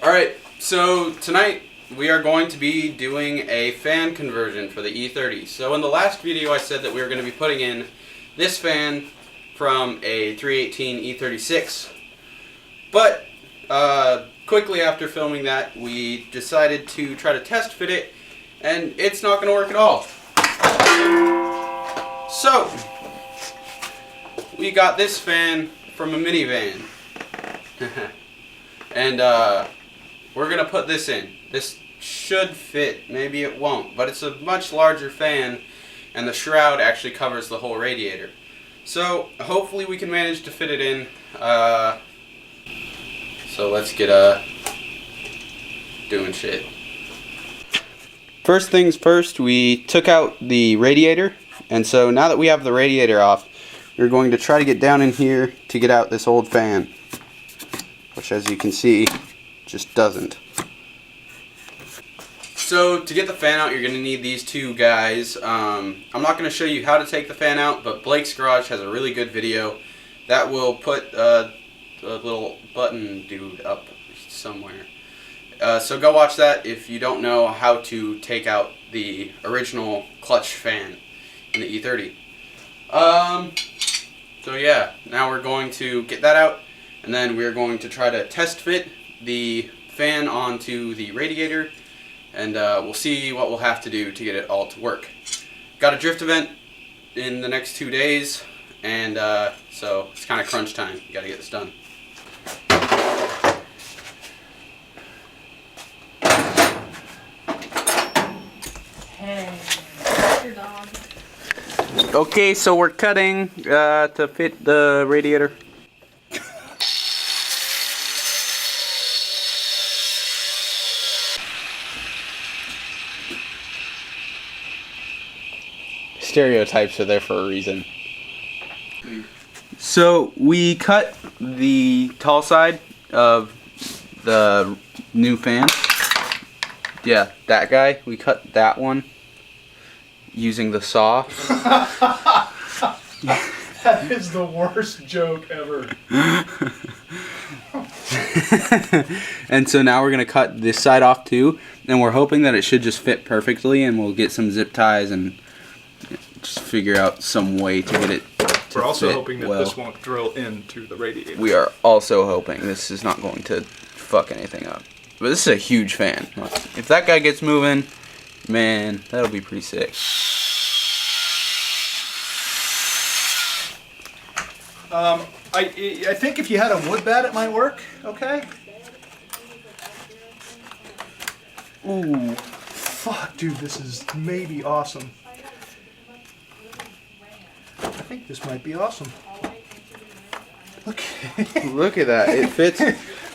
Alright, so tonight we are going to be doing a fan conversion for the E30. So in the last video I said that we were going to be putting in this fan from a 318 E36. But quickly after filming that, we decided to try to test fit it, and it's not going to work at all. So we got this fan from a minivan. And we're going to put this in. This should fit, maybe it won't, but it's a much larger fan, and the shroud actually covers the whole radiator. So hopefully we can manage to fit it in. So let's get doing shit. First things first, we took out the radiator, and so now that we have the radiator off, we're going to try to get down in here to get out this old fan, which, as you can see, just doesn't. So to get the fan out, you're going to need these two guys. I'm not going to show you how to take the fan out, but Blake's Garage has a really good video that will put a little button dude up somewhere. So go watch that if you don't know how to take out the original clutch fan in the E30. So yeah, now we're going to get that out, and then we're going to try to test fit the fan onto the radiator, and we'll see what we'll have to do to get it all to work. Got a drift event in the next 2 days, and so it's kind of crunch time. You gotta get this done. Hey, your dog. Okay, so we're cutting to fit the radiator. Stereotypes are there for a reason. So we cut the tall side of the new fan. Yeah, that guy. We cut that one using the saw. That is the worst joke ever. And so now we're going to cut this side off too, and we're hoping that it should just fit perfectly, and we'll get some zip ties and just figure out some way to get it to We're also fit hoping that well. this won't drill into the radiator. We are also hoping this is not going to fuck anything up. But this is a huge fan. If that guy gets moving, man, that'll be pretty sick. I think if you had a wood bat, it might work. Okay. Ooh, fuck, dude, this is maybe awesome. I think this might be awesome. Okay. Look at that. It fits.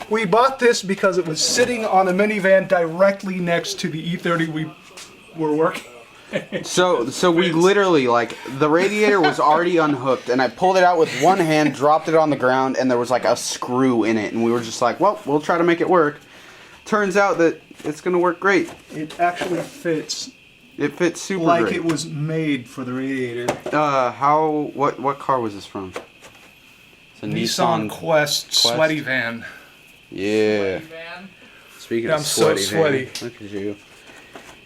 We bought this because it was sitting on a minivan directly next to the E30 we were working. So we literally, like, the radiator was already unhooked, and I pulled it out with one hand, dropped it on the ground, and there was like a screw in it, and we were just like, well, we'll try to make it work. Turns out that it's gonna work great. It actually fits. It fits super like great. It was made for the radiator. What car was this from? It's a Nissan Quest sweaty van. Yeah. Sweaty van. Speaking Yeah, of I'm so sweaty sweaty. van, look at you.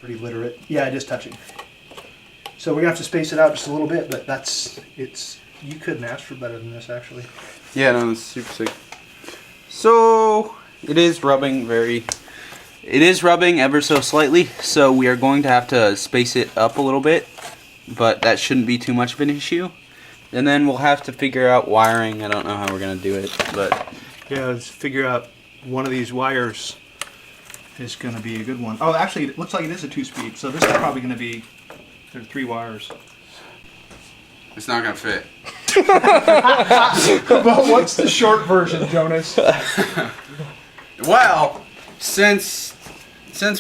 Pretty literate. Yeah, just touching. So we're gonna have to space it out just a little bit, but you couldn't ask for better than this, actually. Yeah, no, it's super sick. So it is rubbing ever so slightly, so we are going to have to space it up a little bit, but that shouldn't be too much of an issue. And then we'll have to figure out wiring. I don't know how we're gonna do it, but Yeah, let's figure out one of these wires is gonna be a good one. Oh, actually, it looks like it is a 2-speed, so this is probably gonna be, there are 3 wires. it's not gonna fit. Well, what's the short version, Jonas? Well, since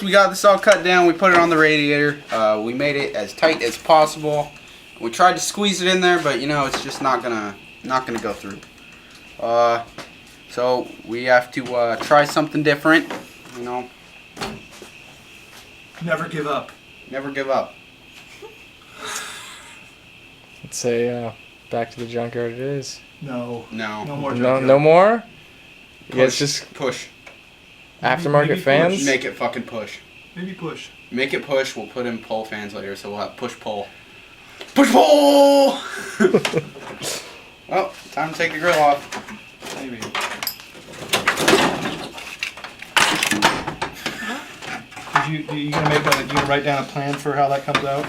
we got this all cut down, we put it on the radiator. We made it as tight as possible. We tried to squeeze it in there, but you know, it's just not gonna go through. So we have to try something different. You know, Never give up. never give up. Let's say back to the junkyard it is. No. No. No more. No more? You guys Push. just Push. Aftermarket maybe fans? push. Make it fucking push. Maybe push. Make it push. We'll put in pull fans later, so we'll have push pull. Push pull. Well, time to take the grill off. Maybe. You gonna write down a plan for how that comes out?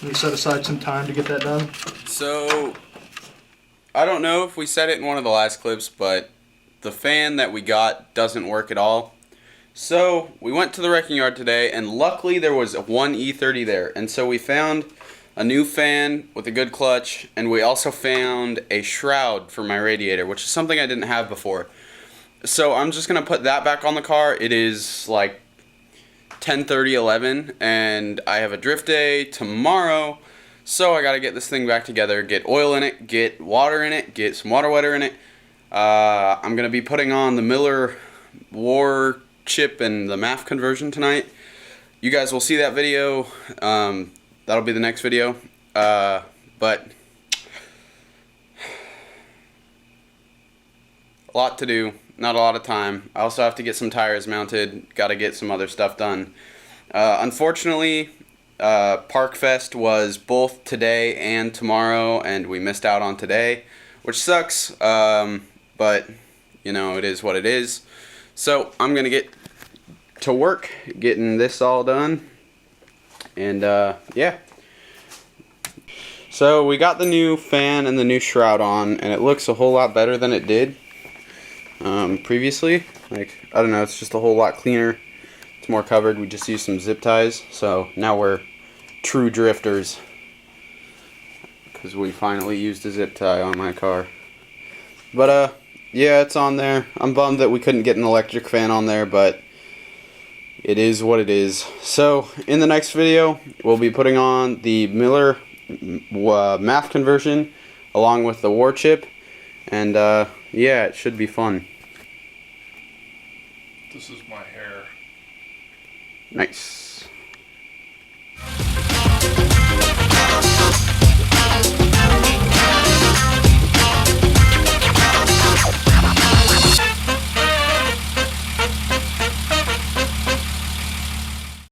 You set aside some time to get that done? So, I don't know if we said it in one of the last clips, but the fan that we got doesn't work at all. So, we went to the wrecking yard today, and luckily there was one E30 there. And so we found a new fan with a good clutch, and we also found a shroud for my radiator, which is something I didn't have before. So I'm just going to put that back on the car. It is like 10:30, 11, and I have a drift day tomorrow. So I got to get this thing back together, get oil in it, get water in it, get some water wetter in it. I'm going to be putting on the Miller war chip and the MAF conversion tonight. You guys will see that video. That'll be the next video. But a lot to do. Not a lot of time. I also have to get some tires mounted. Got to get some other stuff done. Unfortunately, ParkFest was both today and tomorrow, and we missed out on today, which sucks. But, you know, it is what it is. So, I'm going to get to work getting this all done. And, yeah. So, we got the new fan and the new shroud on, and it looks a whole lot better than it did previously. Like, I don't know, it's just a whole lot cleaner. It's more covered. We just used some zip ties, so now we're true drifters because we finally used a zip tie on my car. But yeah, it's on there. I'm bummed that we couldn't get an electric fan on there, but it is what it is. So in the next video, we'll be putting on the Miller MAF conversion along with the war chip, and yeah, it should be fun. This is my hair. Nice.